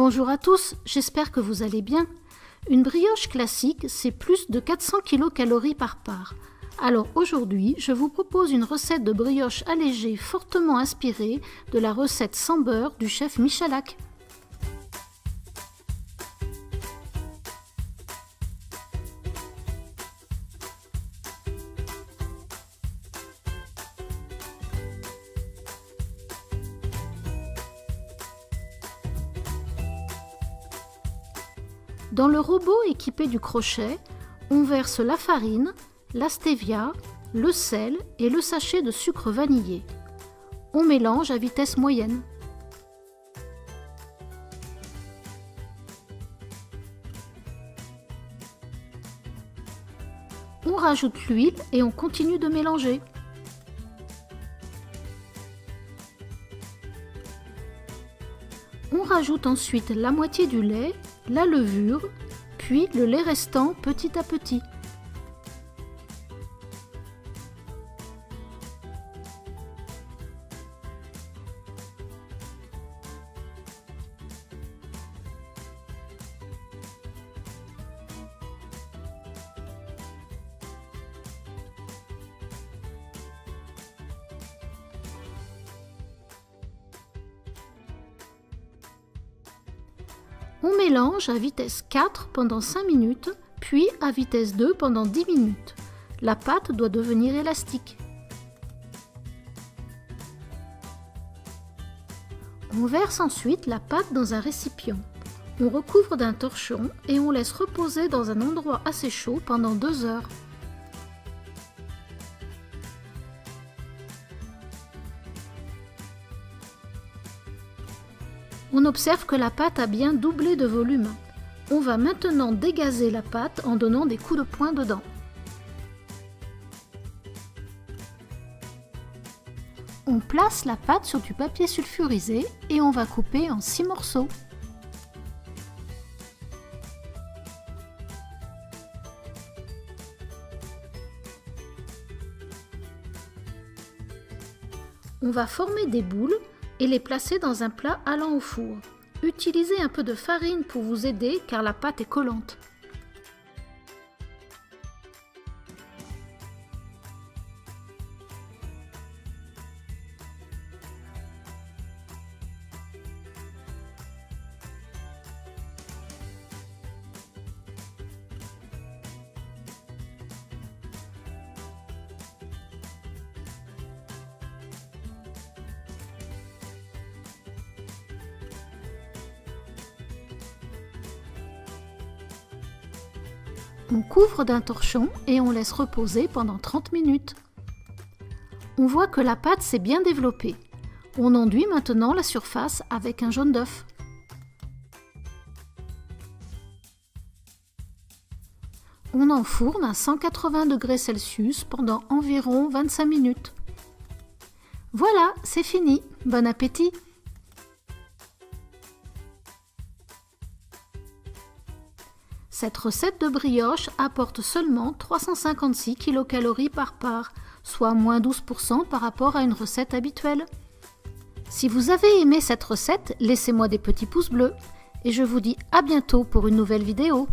Bonjour à tous, j'espère que vous allez bien. Une brioche classique, c'est plus de 400 kcal par part. Alors aujourd'hui, je vous propose une recette de brioche allégée fortement inspirée de la recette sans beurre du chef Michalak. Dans le robot équipé du crochet, on verse la farine, la stevia, le sel et le sachet de sucre vanillé. On mélange à vitesse moyenne. On rajoute l'huile et on continue de mélanger. On rajoute ensuite la moitié du lait, la levure, puis le lait restant petit à petit. On mélange à vitesse 4 pendant 5 minutes, puis à vitesse 2 pendant 10 minutes. La pâte doit devenir élastique. On verse ensuite la pâte dans un récipient. On recouvre d'un torchon et on laisse reposer dans un endroit assez chaud pendant 2 heures. On observe que la pâte a bien doublé de volume. On va maintenant dégazer la pâte en donnant des coups de poing dedans. On place la pâte sur du papier sulfurisé et on va couper en 6 morceaux. On va former des boules et les placer dans un plat allant au four. Utilisez un peu de farine pour vous aider car la pâte est collante. On couvre d'un torchon et on laisse reposer pendant 30 minutes. On voit que la pâte s'est bien développée. On enduit maintenant la surface avec un jaune d'œuf. On enfourne à 180 degrés Celsius pendant environ 25 minutes. Voilà, c'est fini. Bon appétit! Cette recette de brioche apporte seulement 356 kcal par part, soit moins 12% par rapport à une recette habituelle. Si vous avez aimé cette recette, laissez-moi des petits pouces bleus et je vous dis à bientôt pour une nouvelle vidéo.